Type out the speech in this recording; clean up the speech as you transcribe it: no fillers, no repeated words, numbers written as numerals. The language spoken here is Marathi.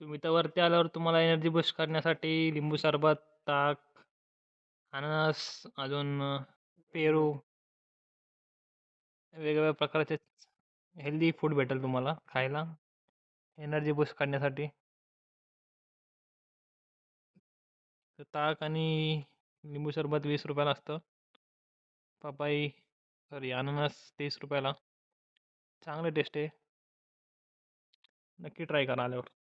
तुम्ही तर वरती आल्यावर तुम्हाला एनर्जी बूस्ट करण्यासाठी लिंबू सरबत, ताक, अननस, अजून पेरू, वेगवेगळ्या प्रकारचे हेल्दी फूड भेटेल तुम्हाला खायला एनर्जी बूस्ट करण्यासाठी. तर ताक आणि लिंबू सरबत 20 रुपयाला असतं. पपाई सॉरी अननस 30 रुपयाला. चांगलं टेस्ट आहे. नक्की ट्राय करा आल्यावर.